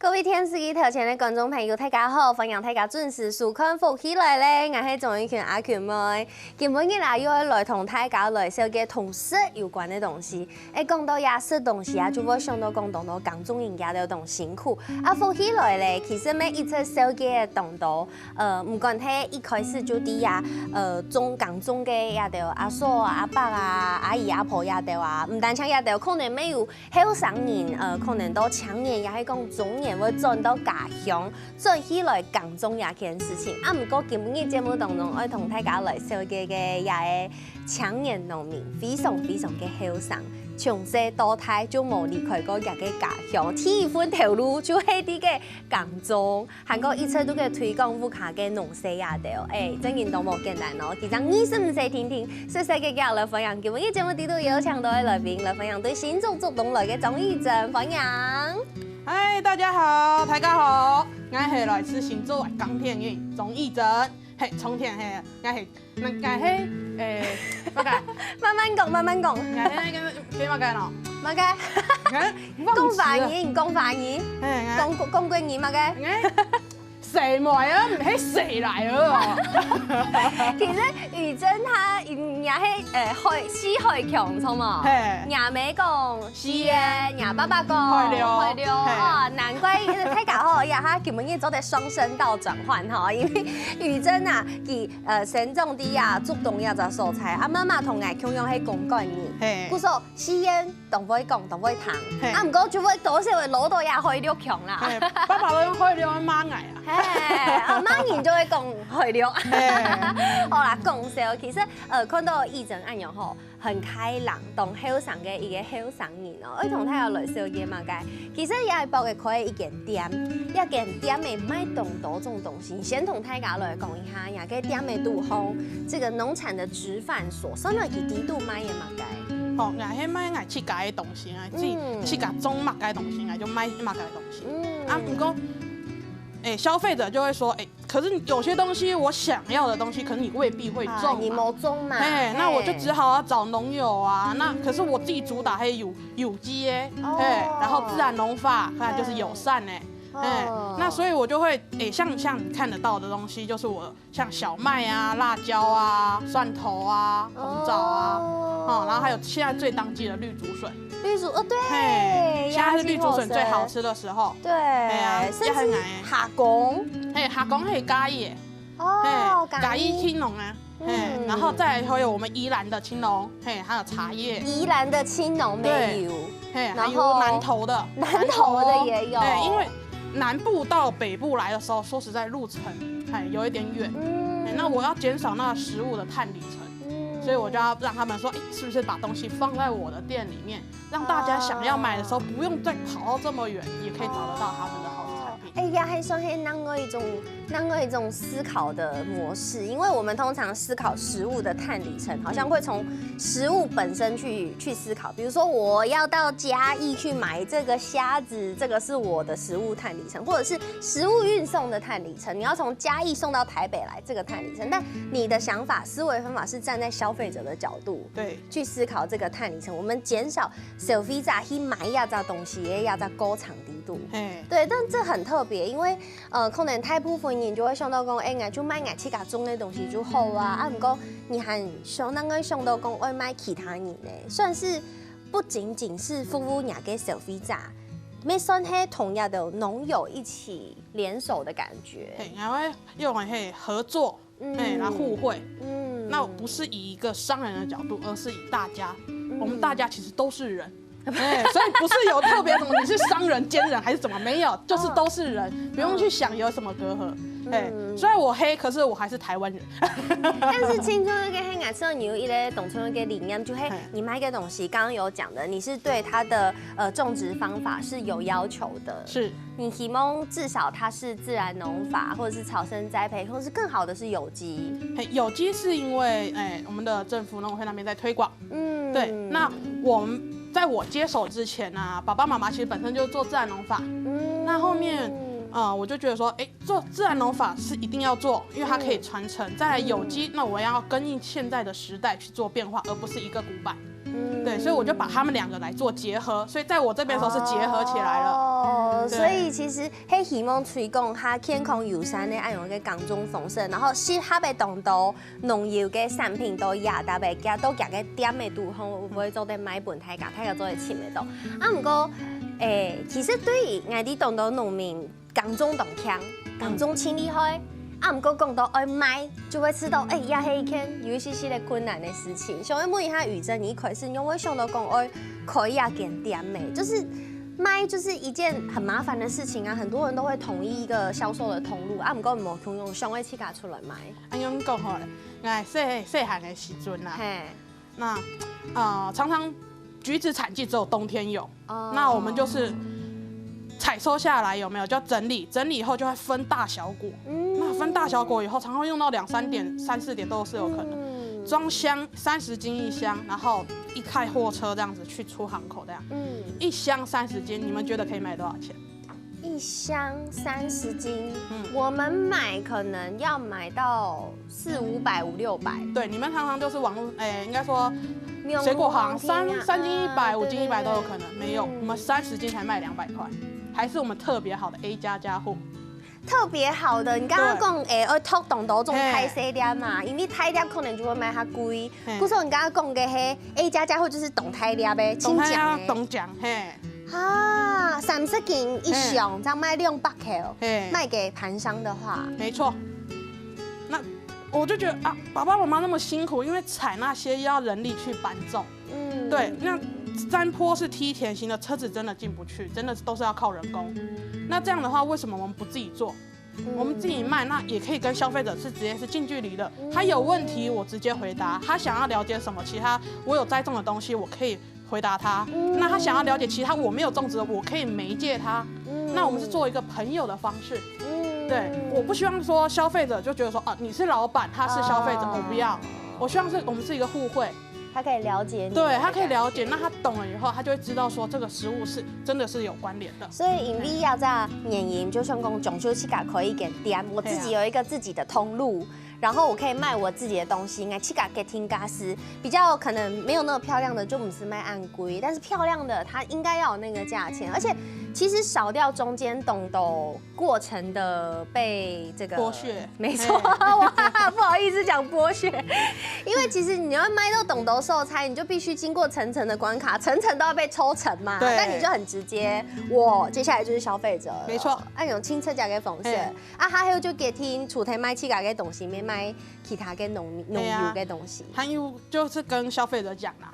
各位电视機頭前嘅觀眾朋友，大家好，歡迎大家準時收看《福起來》咧，我係鍾意權阿權妹。今日呢，要來同大家來紹介同食有關嘅東西。講到嘢食東西啊，就會想到講到港中人家嘅種辛苦。福起來咧，其實每一次紹介嘅動到，唔管係一開始就啲啊，港中嘅也到阿嫂啊、阿伯啊、阿姨阿婆也到啊，唔單止也到，可能沒有後生人，可能到青年也係講中年會轉到家鄉，轉起來港中也件事情。唔過今日節目當中，我同大家來紹介嘅也係青年農民，非常嘅後生。從細到大就冇離開過家嘅家鄉，第一份投入就係啲嘅港中，韓國一切都嘅推廣烏卡嘅農事也到，真件都冇簡單咯。其實你是唔使聽，細細嘅家來分享，今日節目呢度有請到嘅來賓來分享對新竹竹東來嘅鍾義珍，歡迎。嗨，大家好，大家好，我係來自新竹港田縣鍾義珍，係從田係，我係乜嘅？慢慢講。我係幾乜嘅咯？乜嘅？講華語，講華語，講國語乜嘅？誰來啊？唔係誰來啊？其實義珍他也係西海強錯嘛，亞美講西嘅，亞爸爸講海流啊，難怪大家好呀，他根本也做得雙聲道轉換哈，因為義珍啊，佢生長啲啊，竹東也就素材，阿媽媽同我共用係講國語，故說西煙同會講同會談，唔過就會到時會攞到也海流強啦，爸爸都用海流去罵我啊。阿媽然就會講海流，好啦，講笑其實看到義珍安樣吼，很開朗，當後生嘅一個後生人哦，我同他有來紹介嘛嘅，其實也係包嘅開一間店嘅賣多種東西，先同大家來講一下，也個店嘅度方，這個農產的直販所，上面佢啲度賣嘅嘛嘅。哦，我係賣我自家嘅東西啊，自家種乜嘅東西，我就賣乜嘅東西。不過。消費者就會說，可是有些東西我想要的東西，可是你未必會種，你冇種嘛，那我就只好要找農友啊。那可是我自己主打係有機耶，然後自然農法，還有就是友善哎，那所以我就會像你看得到的東西，就是我像小麥啊、辣椒啊、蒜頭啊、紅棗啊，然後還有現在最當季的綠竹筍。綠竹對，現在是綠竹筍最好吃的時候。對，甚至下港，下港係嘉義，嘉義青農啊，然後再還有我們宜蘭的青農，還有茶葉。宜蘭的青農沒有，還有南投的也有。對，因為南部到北部來的時候，說實在路程有一點遠，那我要減少那個食物的碳里程。所以我就要讓他們說，是不是把東西放在我的店裡面，讓大家想要買的時候不用再跑到這麼遠，也可以找得到他們的好產品。也係算係另外一種思考的模式，因為我們通常思考食物的碳里程，好像會從食物本身去思考。比如說，我要到嘉義去買這個蝦子，這個是我的食物碳里程，或者是食物運送的碳里程。你要從嘉義送到台北來，這個碳里程。但你的想法、思維方法是站在消費者的角度，對，去思考這個碳里程。我們減少消費者去買一隻東西，也要在高產低度。對，但這很特別，因為可能大部分人就會想到講，我就買我自家種的東西就好啊。不過你還想到講，我買其他人呢，算是不僅僅是服務人嘅消費者，咩算係同樣的農友一起聯手的感覺。然後用合作，來互惠。那不是以一個商人的角度，而是以大家，我們大家其實都是人。所以不是有特別什麼，你是商人奸人還是怎麼？沒有，就是都是人，不用去想有什麼隔閡。雖然我黑，可是我還是台灣人。但是青春嘅黑顏色，你有一個董春嘅理念，就係你買嘅東西，剛剛有講的，你是對它的種植方法是有要求的。是，你希望至少它是自然農法，或者是草生栽培，或者是更好的是有機。有機是因為我們的政府農委會那邊在推廣。對，那我們在我接手之前啊，爸爸媽媽其實本身就做自然農法。那後面我就覺得說，做自然農法是一定要做，因為它可以傳承。再來有機，那我要跟應現在的時代去做變化，而不是一個古板。對，所以我就把他們兩個來做結合，所以在我這邊的時候是結合起來了。所以其实迄希望推广哈健康友善的按用个港中丰盛，然后适合的当道农药嘅产品都亚特别加都加个点的度方，有会做得买本大家做得深的度。啊，不过其实对于外地当道农民港中动强，港中清理开。啊，唔过讲到爱买，就会知道也是一件有一些的困难的事情。像问一下宇珍，你开始因为想到讲爱可以啊点点美，就是卖就是一件很麻烦的事情啊，很多人都会同意一个销售的通路啊，唔过唔通用上位起价出来卖。安样讲好咧，细汉的时阵啦，那常常橘子产季只有冬天有，那我们就是采收下来有没有就要整理，整理以后就会分大小果。那分大小果以后，常常会用到2、3点、3、4点都是有可能。装箱30斤一箱，然后一开货车这样子去出航口这样。一箱30斤，你们觉得可以卖多少钱？一箱30斤，我们买可能要买到400、500、500、600。对，你们常常就是网络，应该说水果行3斤100、5斤100都有可能。没有，我们30斤才卖200块，还是我们特别好的 A 加户。特别好的，你刚刚讲要托动到种太细粒嘛，因为太粒可能就会卖较贵。故说你刚刚讲的迄 A 加或就是动太粒的，清酱的。动酱嘿。啊，30斤一箱，这样卖200块，卖给盘商的话，没错。那我就觉得啊，爸爸妈妈那么辛苦，因为采那些要人力去搬重。对，那山坡是梯田型的，车子真的进不去，真的都是要靠人工。那这样的话，为什么我们不自己做？我们自己卖，那也可以跟消费者是直接是近距离的。他有问题，我直接回答；他想要了解什么，其他我有栽种的东西，我可以回答他。那他想要了解其他我没有种植的，我可以媒介他。那我们是做一个朋友的方式。对，我不希望说消费者就觉得说，你是老板，他是消费者，我不要。我希望我们是一个互惠。他可以了解你，对他可以了解，那他懂了以后，他就会知道说这个食物是真的是有关联的。所以因为要在年营，就像讲中秋起价可以给店，我自己有一个自己的通路，然后我可以卖我自己的东西。起价给听家是比较可能没有那么漂亮的，就不是卖按规，但是漂亮的它应该要有那个价钱，而且其实少掉中间懂过程的被这个剥削，没错，哇，不好意思讲剥削，因为其实你要卖到懂得受猜，你就必须经过层层的关卡，层层都要被抽成嘛。对，但你就很直接，我接下来就是消费者了。没错，按用清澈价给粉色，还有就给听楚台卖气价给东西，没卖其他给农药给东西。还有就是跟消费者讲啦，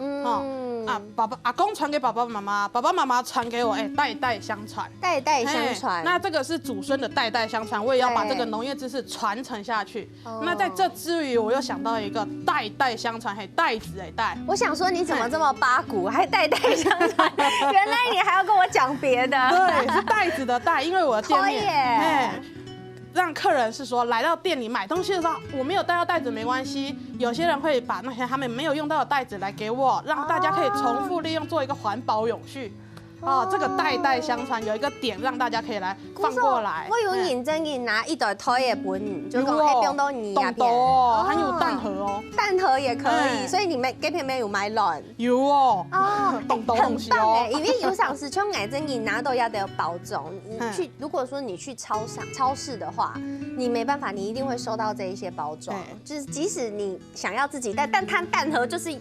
阿公传给爸爸妈妈，爸爸妈妈传给我，代代相传。代代相传。那这个是祖孙的代代相传，我也要把这个农业知识传承下去。那在这之余，我又想到一个代代相传，袋子袋。我想说你怎么这么八股，还代代相传？原来你还要跟我讲别的。对，是袋子的袋，因为我的店面，让客人是说来到店里买东西的时候，我没有带到袋子没关系。有些人会把那些他们没有用到的袋子来给我，让大家可以重复利用，做一个环保永续。这个代代相传有一个点让大家可以来放过来。我有认真给拿一袋推的本，就讲那边都泥啊边，还有蛋盒哦，蛋盒也可以，所以你们给片没有买卵？有哦，很棒哎，因为有想是像奶真你拿到要得包装，你去如果说你去超市的话，你没办法，你一定会收到这一些包装，就是即使你想要自己带，但它蛋盒就是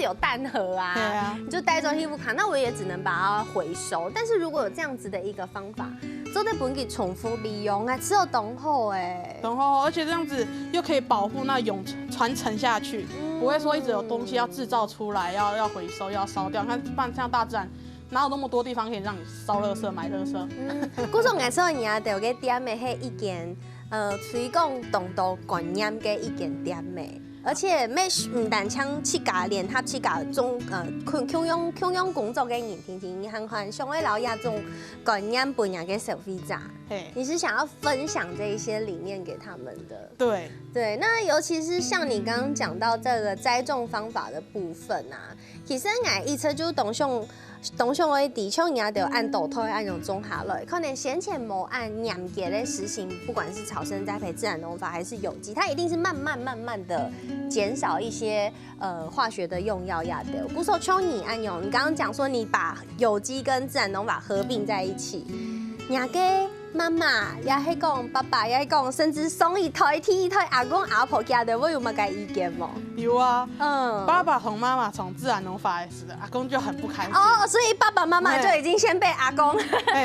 有蛋盒啊，你就带着衣服卡，那我也只能把它回收。但是如果有这样子的一个方法，做在本给重复利用啊，只有等候哎，等候，而且这样子又可以保护那传承下去，不会说一直有东西要制造出来，要回收，要烧掉。看，不然像大自然哪有那么多地方可以让你烧垃圾、买垃圾？古种眼说你啊，就个点的迄一件，推广动到观念嘅一件点的。而且唔但抢起价，连他起价中共用工作嘅人，天天很想要留下种观念本人嘅消费者。你是想要分享这一些理念给他们的。对，那尤其是像你刚刚讲到这个栽种方法的部分啊，其实我一直就董上的地像也得按倒推按用种下来，可能先前无按严格的实行，不管是草生栽培、自然农法还是有机，它一定是慢慢的减少一些化学的用药亚的。不说像你按用，你刚刚讲说你把有机跟自然农法合并在一起。人家妈妈也係講，爸爸也係講，甚至送一台 T 一台阿公阿婆家的，我有乜嘅意見冇？有啊，爸爸同媽媽從自然農法開始的，阿公就很不開心。哦，所以爸爸媽媽就已經先被阿公，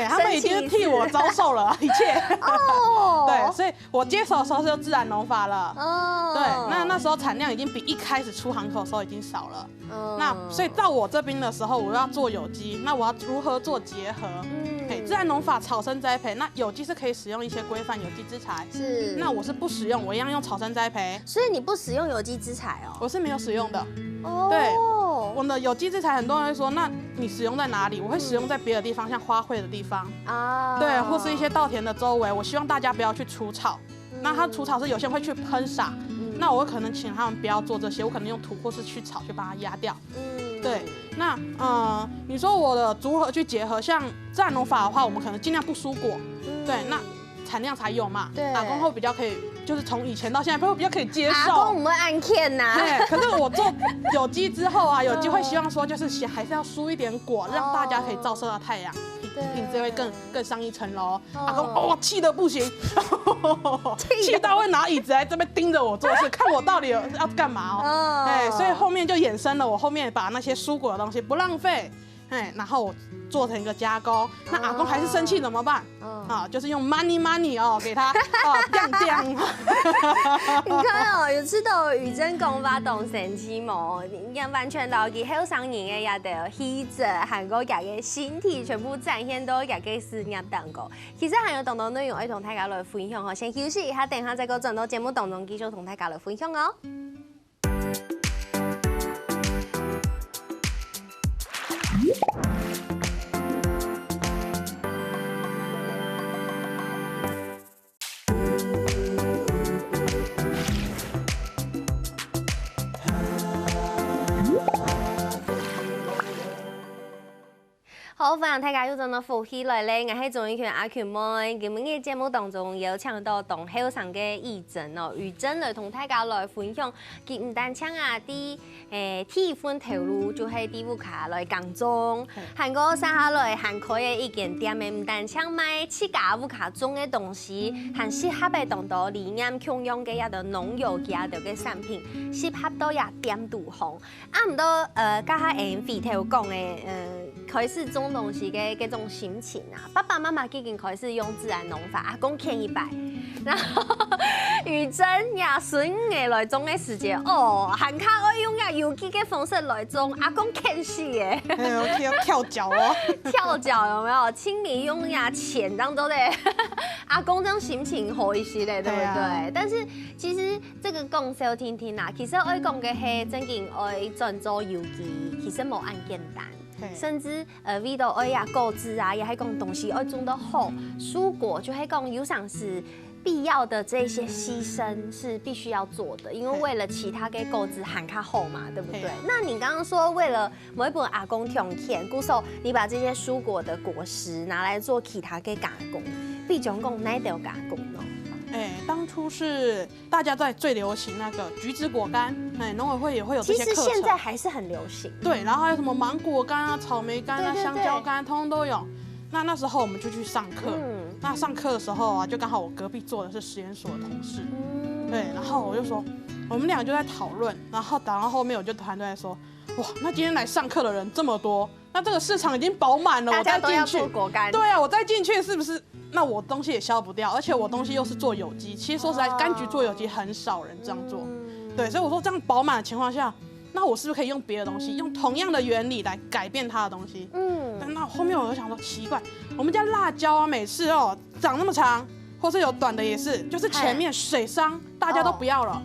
他們已經替我遭受了一切。哦，對，所以我接手的時候就自然農法了。哦，對，那時候產量已經比一開始出行口的時候已經少了。那所以到我這邊的時候，我要做有機，那我要如何做結合？自然農法草生栽培，那有機是可以使用一些規範有機資材，是。那我是不使用，我一樣用草生栽培。所以你不使用有機資材哦？我是沒有使用的。哦。對，我的有機資材很多人會說，那你使用在哪裡？我會使用在別的地方，像花卉的地方啊，對，或是一些稻田的周圍。我希望大家不要去除草。那它除草是有些人會去噴灑，那我可能請他們不要做這些，我可能用土或是去草去把它壓掉。对，那你说我的如何去结合？像自然農法的话，我们可能尽量不蔬果，对，那产量才有嘛。对，阿公会比较可以，就是从以前到现在会比较可以接受。阿公唔会按欠呐。对，可是我做有机之后啊，有机会希望说就是还是要蔬一点果，让大家可以照射到太阳，品质会更上一层楼。阿公哦，气得不行，气到会拿椅子来这边盯着我做事，看我到底要干嘛哦。哎，所以后面就衍生了，我后面把那些蔬果的东西不浪费，哎，然后我做成一个加工。那阿公还是生气怎么办？啊，就是用 money 哦，给他亮。你看哦，有知道宇珍講法同神奇冇？你完全到佢後生人嘅也得氣質，韓國人嘅身體全部展現到佢嘅事業當中。其實還有當中內容可以同大家來分享哦。先休息一下，等下再個轉到節目當中繼續同大家來分享哦。好，歡迎大家又到到福喜來咧，我係總一權阿權妹。今日嘅節目當中有請到同後生嘅宇珍哦，宇珍來同大家來分享，佢唔單槍啊啲體分投入，就係啲屋卡來工種，韓國生下來韓國嘅一間店嘅唔單槍賣自家屋卡種嘅東西，還適合嘅當到理念強用嘅一個農藥嘅一個嘅產品，適合到也點度紅。啊唔到家下肥頭講嘅開始種東西嘅嗰種心情啊，爸爸媽媽已經開始用自然農法，阿公欠100，然後宇珍也孫嘅來種嘅時節，哦，韓卡我用呀有機嘅方式來種，阿公欠死嘅，跳腳哦，跳腳有沒有？清理用呀錢當中咧，阿公這樣心情好一些咧，對不對？但是其實這個講少聽聽啦，其實我講嘅係真正我轉做有機，其實冇咁簡單。甚至為到愛呀果子啊，也係講東西愛種得好，蔬果就係講有上是必要的這些犧牲是必須要做的，因為為了其他嘅果子喊較好嘛，對不對？那你剛剛說為了某一本阿公種田，故說你把這些蔬果的果實拿來做其他嘅加工，必總共哪條加工呢？當初是大家在最流行那個橘子果乾，農委會也會有這些課程。其實現在還是很流行。對，然後還有什麼芒果乾啊、草莓乾啊、香蕉乾，通通都有。那時候我們就去上課，那上課的時候啊，就剛好我隔壁坐的是實驗所的同事，對，然後我就說，我們兩個就在討論，然後打到後面我就團隊在說，哇，那今天來上課的人這麼多，那這個市場已經飽滿了，我再進去，對啊，我再進去是不是？那我東西也消不掉，而且我東西又是做有機，其實說實在，柑橘做有機很少人這樣做，對，所以我說這樣飽滿的情況下，那我是不是可以用別的東西，用同樣的原理來改變它的東西？那後面我就想說奇怪，我們家辣椒啊，每次哦長那麼長，或是有短的也是，就是前面水傷大家都不要了，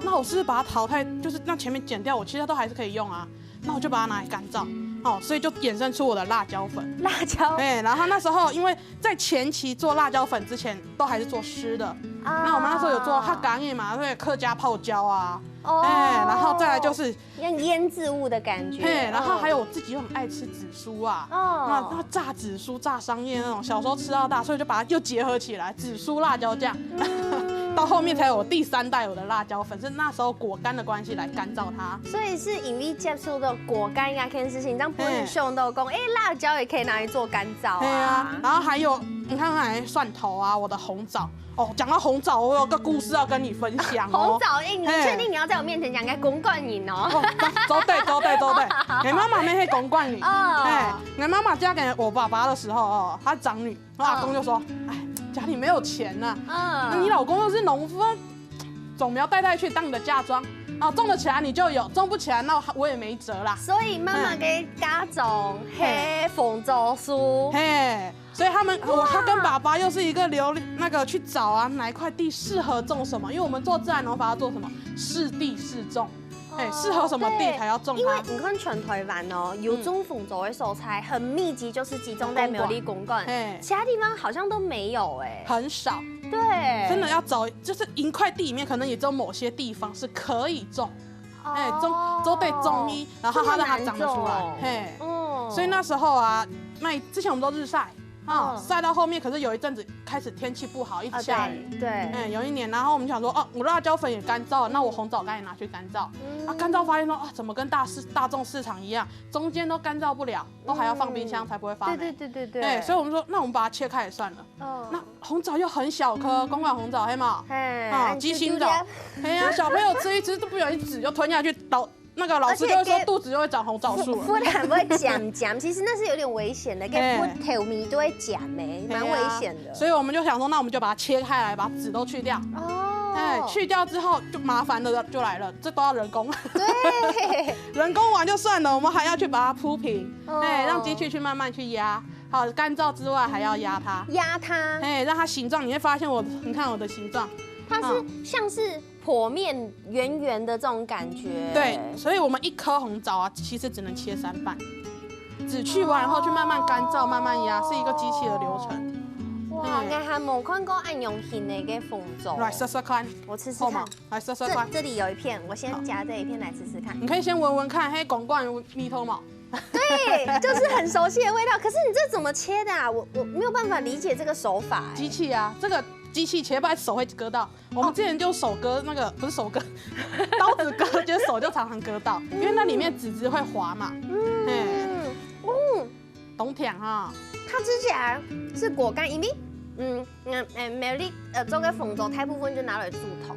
那我是不是把它淘汰，就是那前面剪掉，我其實都還是可以用啊，那我就把它拿來乾燥。哦，所以就衍生出我的辣椒粉。辣椒，对，然後那時候因為在前期做辣椒粉之前，都還是做濕的。那我們那時候有做客家嘛，對，客家泡椒啊，然後再來就是像醃製物的感覺。然後還有我自己又很愛吃紫蘇啊，那炸紫蘇、炸桑葉那種，小時候吃到大，所以就把它又結合起來，紫蘇辣椒醬。到後面才有我第3代我的辣椒粉，是那時候果乾的關係來乾燥它。所以是因為接觸到果乾呀，這件事情，讓不是想到講，辣椒也可以拿來做乾燥啊。然後還有你看来蒜头啊，我的红枣哦。讲到红枣，我有个故事要跟你分享哦。红枣，你确定你要在我面前讲该公冠你哦？走对。你妈妈没会公冠你。你妈妈嫁给我爸爸的时候哦，她长女，我阿公就说，哎，家里没有钱呐，那你老公又是农夫，种苗带去当你的嫁妆。种得起来你就有，种不起来那我也没辙啦。所以妈妈给家种黑凤枣树，所以他跟爸爸又是一个去找啊哪一块地适合种什么，因为我们做自然农法要做什么，适地适种，适合什么地才要种它。因为你看全台湾哦，有种凤枣的蔬菜很密集，就是集中在苗栗公馆，其他地方好像都没有很少。对，真的要找，就是一块地里面可能也只有某些地方是可以种，都得种一，然后它让它长得出来，所以那时候啊，之前我们都日晒。晒到后面，可是有一阵子开始天气不好，一直下雨。对，有一年，然后我们想说，我辣椒粉也干燥了，那我红枣干也拿去干燥。干燥发现说，怎么跟大众市场一样，中间都干燥不了，都还要放冰箱才不会发霉。对，所以我们说，那我们把它切开也算了。那红枣又很小颗，公馆红枣，黑嘛，鸡心枣，小朋友吃一吃都不小心籽就吞下去，那个老师就会说肚子就会长红枣树了。不然会讲，其实那是有点危险的，跟不头米都会讲蛮危险的。所以我们就想说，那我们就把它切开来，把籽都去掉。去掉之后就麻烦的就来了，这都要人工。对，人工完就算了，我们还要去把它铺平，让机器去慢慢去压。好，干燥之外还要压它，让它形状，你会发现你看我的形状，它是像是剖面圆圆的这种感觉。对，所以我们一颗红枣啊，其实只能切3瓣，籽去完然后去慢慢干燥、慢慢压，是一个机器的流程。哇，我还没看过按用型的个凤枣。来试试看，我吃吃看。来试试看。这里有一片，我先夹这一片来吃吃看。你可以先闻闻看，嘿，公冠蜜头毛。对，就是很熟悉的味道。可是你这怎么切的啊？我没有办法理解这个手法。机器啊，这个机器切，不然手会割到。我们之前就手割那个，不是手割，刀子割，就是手就常常割到，因为那里面籽会滑嘛。懂舔哈。它吃起来是果干，因为苗栗做个凤枣，大部分就拿来煮汤。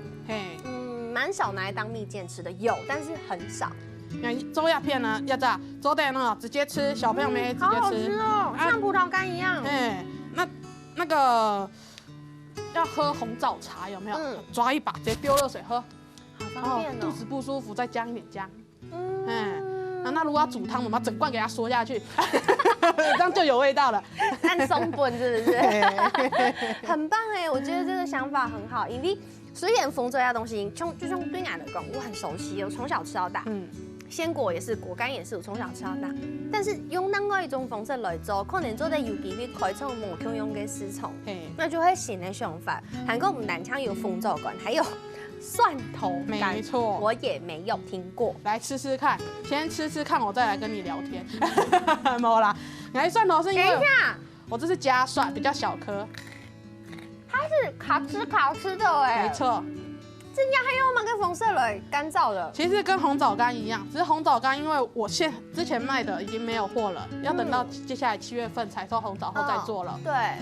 蛮少拿来当蜜饯吃的，有，但是很少。周鸦片呢，要咋？周的呢，直接吃，小朋友没直接吃。好好吃哦，像葡萄干一样。那个要喝红枣茶有没有？抓一把，直接丢热水喝，好方便哦。肚子不舒服再加一点姜。那如果要煮汤，我们把整罐给它缩下去，这样就有味道了。按松本是不是？很棒哎，我觉得这个想法很好，因为虽然凤枣这东西，就像对我来讲，我很熟悉，我从小吃到大。鲜果也是，果干也是，我从小吃到大。但是用另外一种方式来做，可能做的有机会开创无共用的市场，那就会新的想法。韩国唔单枪有凤枣干，还有蒜头干，没错，我也没有听过。来吃吃看，先吃吃看，我再来跟你聊天。没啦，来蒜头是因为等一下，我这是加蒜，比较小颗。它是烤吃的哎，没错。这家还有那个红色来干燥的，其实跟红枣干一样，只是红枣干因为我之前卖的已经没有货了，要等到接下来7月份采收红枣后再做了。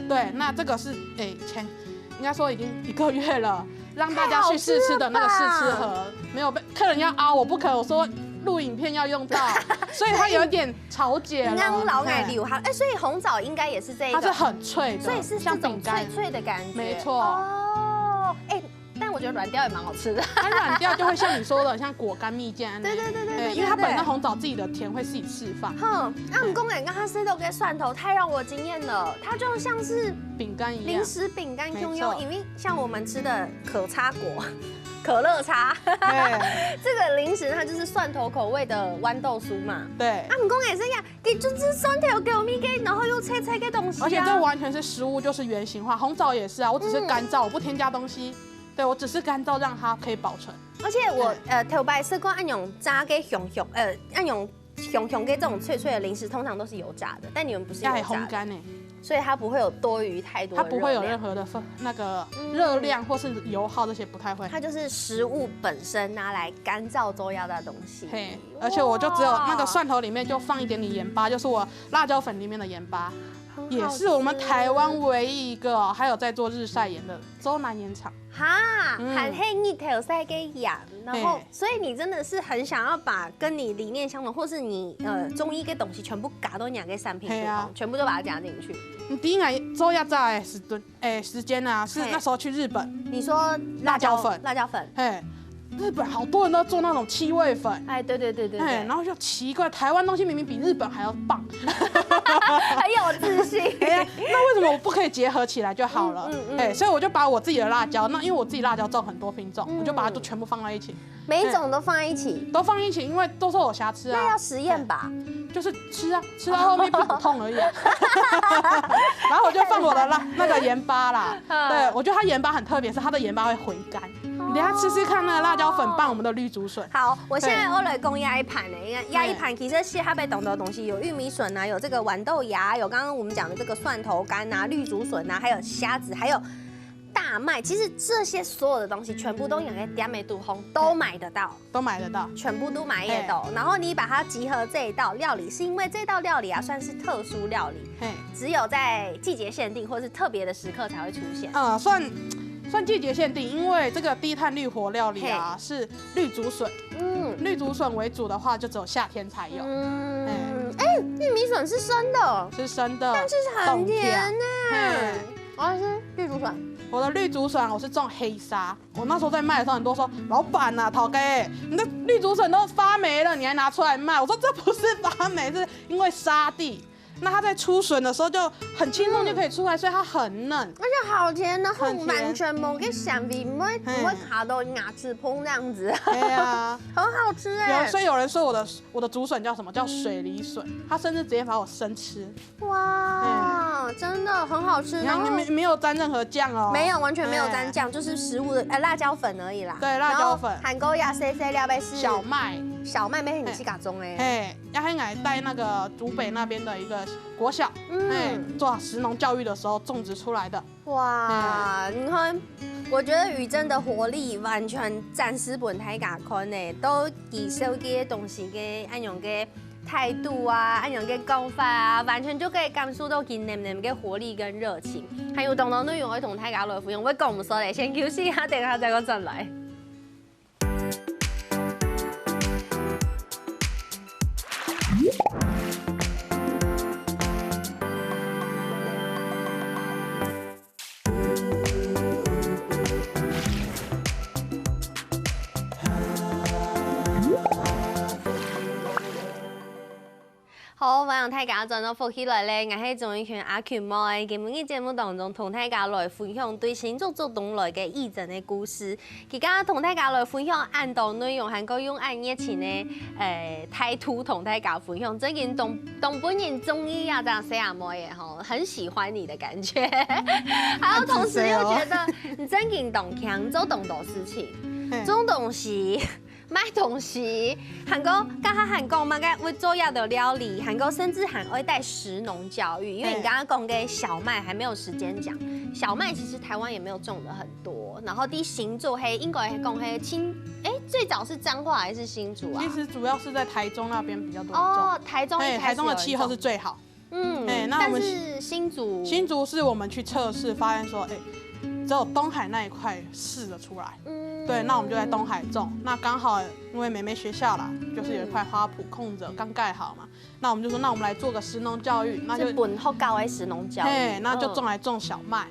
对，那这个是应该说已经1个月了，让大家去试吃的那个试吃盒没有被客人要凹，我不可，我说录影片要用到，所以它有一点潮解了。刚老奶留哈，所以红枣应该也是这一个，它是很脆的，所以是像种脆脆的感觉。没错。但我觉得软掉也蛮好吃的。它软掉就会像你说的，像果干蜜饯。对，因为它本身红枣自己的甜会自己释放。那我们公园刚刚吃到个蒜头太让我惊艳了，它就像是饼干一样，零食饼干用，因为像我们吃的可叉果。可乐茶，这个零食它就是蒜头口味的豌豆酥嘛。对，我们公也是一样，给就是蒜头给我们给，然后又切个东西。而且这完全是食物，就是原形化。红枣也是啊，我只是干燥，我不添加东西。对，我只是干燥让它可以保存。而且我头摆试过按用炸给熊按用熊给这种脆脆的零食，通常都是油炸的，但你们不是油炸的。烘干呢。所以它不会有多余太多的热量，它不会有任何的那个热量或是油耗这些不太会。它就是食物本身拿来干燥周要的东西。而且我就只有那个蒜头里面就放一点点盐巴，就是我辣椒粉里面的盐巴。很也是我们台湾唯一一个还有在做日晒盐的洲南盐厂。哈，很黑日头晒给养，然后所以你真的是很想要把跟你理念相同，或是你中医的东西全部加到两个产品中，全部都把它加进去。你第一个周亚在时间啊，是那时候去日本。你说辣椒粉，嘿。日本好多人都做那种七味粉，哎，对，然后就奇怪，台湾东西明明比日本还要棒，很有自信。那为什么我不可以结合起来就好了？所以我就把我自己的辣椒，那因为我自己辣椒种很多品种，我就把它都全部放在一起，每一种都放在一起，因为都是有瑕疵啊。那要实验吧？就是吃到后面屁股痛而已。然后我就放我的那个盐巴啦，对，我觉得它盐巴很特别，是它的盐巴会回甘。你等一下吃吃看那个辣椒粉拌我们的绿竹笋。好，我现在我来供压一盘呢，压一盘其实是它被懂的东西，有玉米笋啊，有这个豌豆芽，有刚刚我们讲的这个蒜头干啊、绿竹笋啊，还有虾子，还有大麦。其实这些所有的东西全部都养在点美杜烘都买得到，全部都买得到。然后你把它集合这一道料理，是因为这道料理啊算是特殊料理，只有在季节限定或是特别的时刻才会出现。算季节限定，因为这个低碳绿活料理啊是绿竹笋，绿竹笋为主的话就只有夏天才有。玉米笋是生的，但是很甜呢。我要吃绿竹笋。我的绿竹笋我是种黑沙，我那时候在卖的时候，很多说老板啊，陶哥，你的绿竹笋都发霉了，你还拿出来卖？我说这不是发霉，是因为沙地。那它在出笋的时候就很轻松就可以出来，所以它很嫩，而且好甜，然后完全没有香味，不会卡到牙齿碰这样子。对啊，很好吃哎。所以有人说我的竹笋叫什么？叫水梨笋，他甚至直接把我生吃。哇，真的很好吃。然后没有沾任何酱哦，没有，完全没有沾酱，就是食物的辣椒粉而已啦。对，辣椒粉。韩国呀，C 料杯是小麦没很细嘎中哎。要很爱带那个竹北那边的一个国小，做食农教育的时候种植出来的。哇，你看，我觉得宇珍的活力完全展示本台家看呢，都以手机的东西嘅按样嘅态度啊，按样嘅讲法啊，完全就可以感受到今年嘅活力跟热情。还有当当内容会同大家来分享，我讲唔说咧，先休息一下，等下再转来。好，欢迎大家转到福起来咧，我係钟意權阿權妹。今日嘅節目當中，同大家來分享對新竹做東來嘅義診嘅故事。而家同大家來分享按道內容，還個用按熱情嘅態度同大家分享。最近東本人中醫啊，這樣寫阿妹嘅吼，很喜歡你的感覺，還有同時又覺得你最近動強做動多事情，做東西。買東西，韓國剛剛韓國嘛，會做要的料理，韓國甚至還會帶食農教育。因為你剛剛講嘅小麥還沒有時間講，小麥其實台灣也沒有種的很多。然後啲新竹黑應該係講係最早是彰化還是新竹啊？其實主要是在台中那邊比較多種。哦，台中的氣候是最好。那我們是新竹是我們去測試，發現說，只有東海那一塊試了出來。对，那我們就在東海種。那剛好因為妹妹學校啦，就是有一塊花圃空着，剛蓋好嘛。那我們就說，那我們來做個食農教育，那就本學教嘅食農教育，那就種小麥。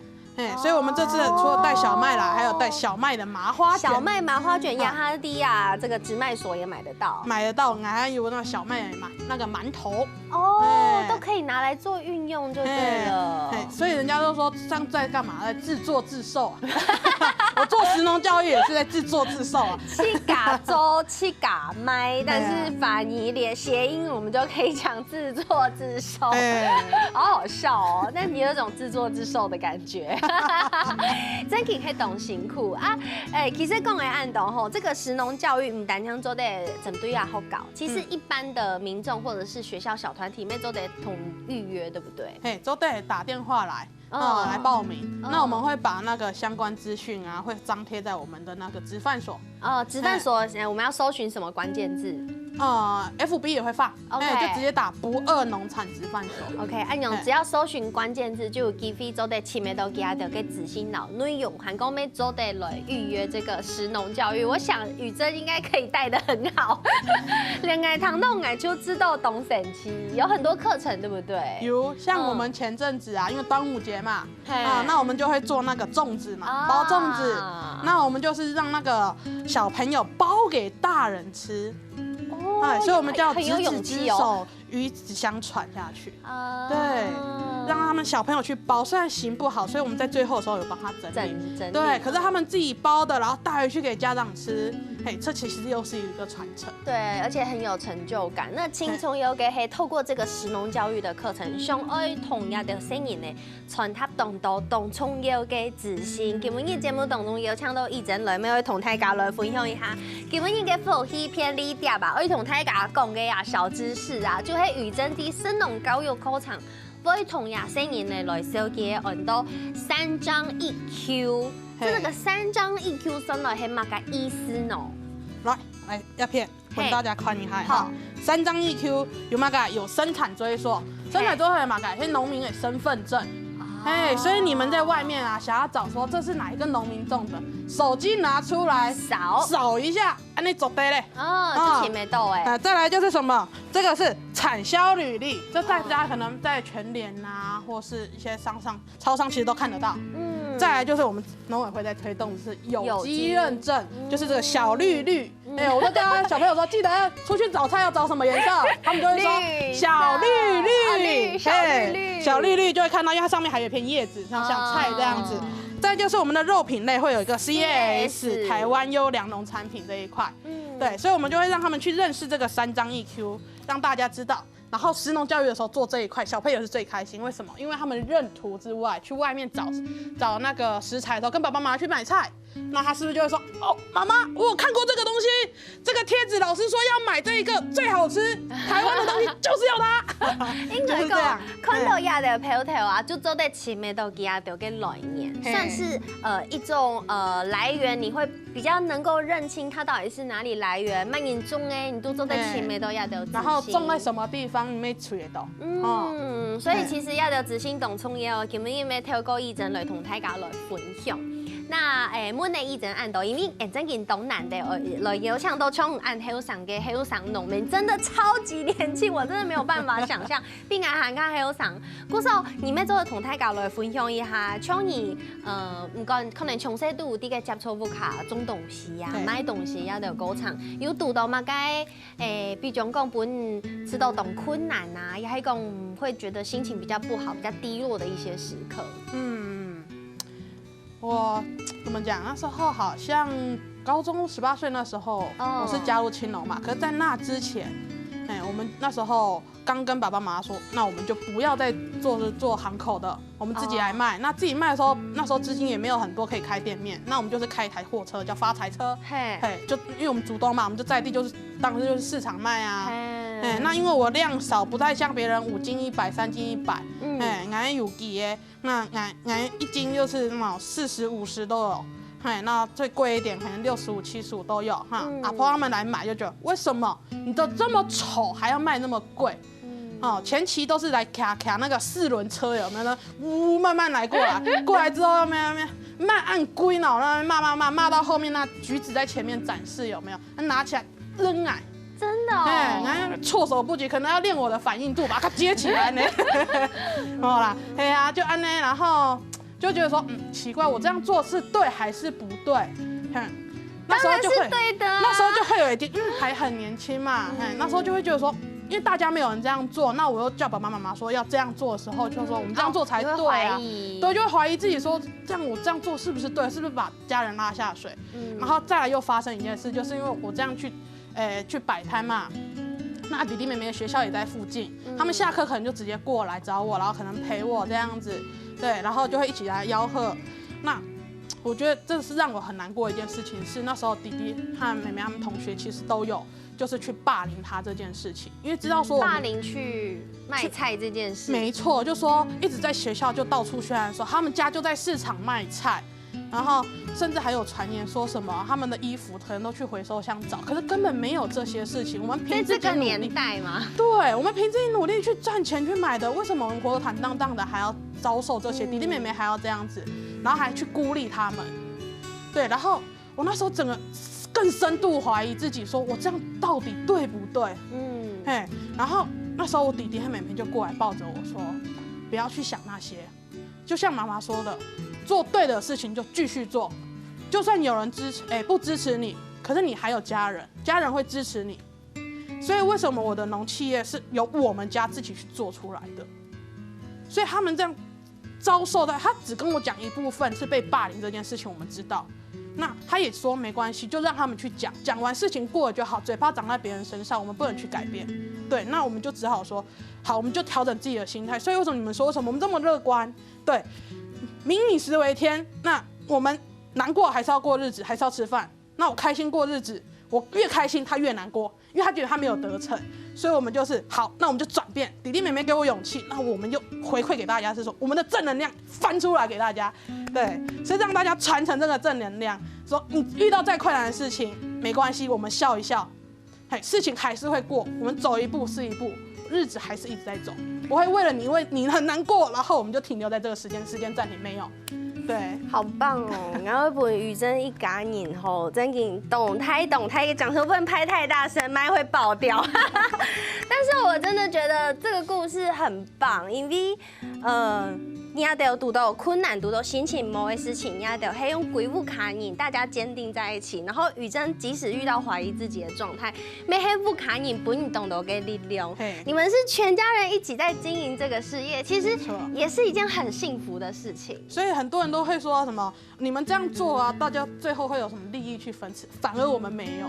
所以我們這次除了帶小麥啦，還有帶小麥的麻花卷。小麥麻花卷，雅哈迪啊，這個直賣所也買得到。還有那個小麥那個饅頭。都可以拿來做運用就對了。所以人家都說，像在幹嘛？在自作自受啊。我做食農教育也是在自作自受啊。七嘎粥，七嘎麥，但是反而連諧音我們就可以講自作自受，好好笑哦。但你有種自作自受的感覺。真係係懂辛苦啊！其實講嘅按懂吼，這個食農教育唔單槍做得針對啊好搞，其實一般的民眾或者是學校小團體，咩做得同預約，對不對？做得打電話來。來報名，那我們會把那個相關資訊啊，會張貼在我們的那個職範所。職範所，我們要搜尋什麼關鍵字？ FB 也会放，就直接打不饿农产直贩所。OK， 安永只要搜寻关键字，就有机会做的前面都给他的给子欣老内容，韩公妹做的来预约这个食农教育。我想宇珍应该可以带得很好，连爱糖弄爱就知道懂神奇，有很多课程，对不对？有像我们前阵子因为端午节嘛，那我们就会做那个粽子嘛，包粽子，那我们就是让那个小朋友包给大人吃。所以我们叫执子之手，与子相传下去。对，让他们小朋友去包，虽然行不好，所以我们在最后的时候有帮他整理。对，可是他们自己包的，然后带回去给家长吃，这其实又是一个传承。对，而且很有成就感。那青葱有给透过这个食农教育的课程，上爱同样的声音呢，传达动到东葱有给自信。今日节目当中有请到义珍来，要同大家来分享一下。今日嘅福喜篇里点吧，要同大家讲嘅小知识就係宇珍的食農教育課程，會同亞聲人呢來小嘅很多3張1Q，這個3張1Q 上來係乜嘅意思呢？來一片，跟大家看一下哈。3張1Q 有乜嘅？有生產追溯，生產追溯係乜嘅？係農民嘅身份證。所以你们在外面想要找说这是哪一个农民种的，手机拿出来扫一下，你做对嘞。之前没到再来就是什么？这个是产销履历，这大家可能在全联或是一些超商其实都看得到。再来就是我们农委会在推动的是有机认证，就是这个小绿绿。我都跟小朋友说，记得出去找菜要找什么颜色，他们就会说小绿绿，小绿绿就会看到，因为它上面还有一片叶子，像菜这样子。再就是我们的肉品类会有一个 CAS 台湾优良农产品这一块，对，所以我们就会让他们去认识这个3张1Q，让大家知道。然后食农教育的时候做这一块，小朋友是最开心。为什么？因为他们认图之外，去外面找那个食材的时候，跟爸爸妈妈去买菜，那他是不是就会说，妈妈，我有看过这个东西，这个贴纸老师说要买这一个最好吃，台湾的东西就是要它。应该讲看到亚的票头就做在前面都给亚的给来源，算是一种来源，你会比较能够认清它到底是哪里来源。慢点种你都做在前面都亚的，然后种在什么地方？没吹到，所以其实要有自信懂创业今日要透過義珍來同大家來分享。那每年義珍按到，因為真見東南的來有搶到搶按後上嘅後上農民，真的超級年輕，我真的沒有辦法想象。並且行家後上，嗰時候你們做同大家來分享一下，搶你唔講可能從細都有啲嘅接觸物卡種東西買東西要有過程，有讀到乜嘅比如講本知道懂困難也係講會覺得心情比較不好、比較低落的一些時刻。我怎麼講？那時候好像高中18歲那時候，我是加入青農嘛。可是在那之前，我們那時候剛跟爸爸媽媽說，那我們就不要再做行口的，我們自己來賣。那自己賣的時候，那時候資金也沒有很多可以開店面，那我們就是開一台貨車叫發財車。就因為我們竹東嘛，我們就在地就是當時就是市場賣那因為我量少，不太像別人5斤100、3斤100，俺有幾耶，那俺一斤就是40、50都有，那最貴一點可能65、75都有阿婆他們來買就覺得，為什麼你都這麼醜還要賣那麼貴？前期都是來卡那個4輪車有沒有？慢慢來過來之後慢按龜腦，那罵到後面那橘子在前面展示有沒有？拿起來扔矮。真的措手不及，可能要練我的反應度，把它接起來呢。好啦，就安呢，然後就覺得說，奇怪，我這樣做是對還是不對？那時候就會對的，那時候就會有一點，還很年輕嘛，那時候就會覺得說，因為大家沒有人這樣做，那我又叫爸爸媽媽說要這樣做的時候，就說我們這樣做才對啊，對，就會懷疑自己說，我這樣做是不是對，是不是把家人拉下水？然後再來又發生一件事，就是因為我這樣去擺攤嘛，那弟弟妹妹的學校也在附近，他們下課可能就直接過來找我，然後可能陪我這樣子，對，然後就會一起來吆喝。那我覺得這是讓我很難過的一件事情，是那時候弟弟和妹妹他們同學其實都有，就是去霸凌他這件事情，因為知道說霸凌去賣菜這件事，沒錯，就說一直在學校就到處宣傳說他們家就在市場賣菜。然后甚至还有传言说什么他们的衣服可能都去回收箱找，可是根本没有这些事情。我们凭自己努力，在这个年代吗？对，我们凭自己努力去赚钱去买的，为什么我们活得坦荡荡的还要遭受这些？弟弟妹妹还要这样子，然后还去孤立他们。对，然后我那时候整个更深度怀疑自己，说我这样到底对不对？然后那时候我弟弟和妹妹就过来抱着我说，不要去想那些，就像妈妈说的，做对的事情就继续做，就算有人不支持你，可是你还有家人，家人会支持你。所以为什么我的农企业是由我们家自己去做出来的？所以他们这样遭受到，他只跟我讲一部分是被霸凌这件事情，我们知道。那他也说没关系，就让他们去讲，讲完事情过了就好，嘴巴长在别人身上，我们不能去改变。对，那我们就只好说，好，我们就调整自己的心态。所以为什么你们说为什么我们这么乐观？对，民以食为天。那我们难过还是要过日子，还是要吃饭。那我开心过日子，我越开心他越难过，因为他觉得他没有得逞。所以我们就是好，那我们就转变。弟弟妹妹给我勇气，那我们就回馈给大家，是说我们的正能量翻出来给大家，对，是让大家传承这个正能量。说你遇到再困难的事情没关系，我们笑一笑，事情还是会过，我们走一步是一步，日子还是一直在走。不会为了你，因为你很难过，然后我们就停留在这个时间暂停，没有。对，好棒哦！然后本雨珍一感染后，真的动态的讲说不能拍太大声，麦会爆掉。但是我真的觉得这个故事很棒，因为你也得遇到困难，遇到心情某些事情，你也得可以用鬼物卡你，大家坚定在一起。然后雨珍即使遇到怀疑自己的状态，没黑不卡你，不你懂得给力量。你们是全家人一起在经营这个事业，其实也是一件很幸福的事情。所以很多人都会说什么，你们这样做啊，大家最后会有什么利益去分吃？反而我们没有，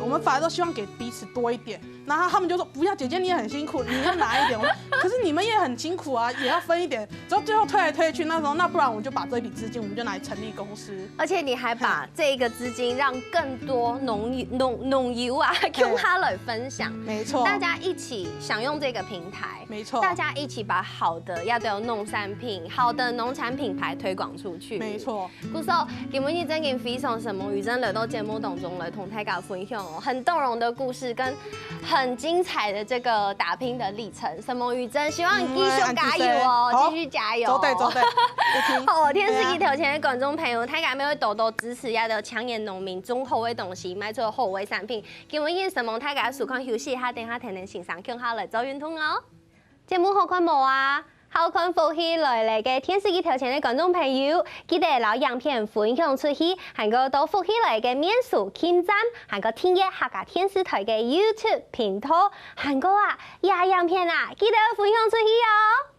我们反而都希望给彼此多一点。然后他们就说不要，姐姐你也很辛苦，你要拿一点。可是你们也很辛苦啊，也要分一点。之后最后推来推去，那时候那不然我们就把这笔资金，我们就拿来成立公司。而且你还把这一个资金让更多农友啊用它来分享，没错，大家一起享用这个平台，没错，大家一起把好的要有农产品、好的农产品牌推广出去，没错。故说今日真嘅非常什么雨珍来到节目当中来同大家分享哦，很动容的故事跟很精彩的这个打拼的历程。什么雨珍，希望你继续加油哦，继续加油。走对。好，电视机头前的观众朋友，大家要多多支持呀的强颜农民种好的东西，买出好的产品。今日什么大家时间休息一下，等下听听欣赏，更好来做运动哦。节目好看无啊？好看福喜來嘅電視機頭前嘅觀眾朋友，記得留影片分享出去，還個到福喜來嘅面書網站，還個訂閱客家電視台嘅 YouTube 頻道，還個影片啊，記得分享出去哦。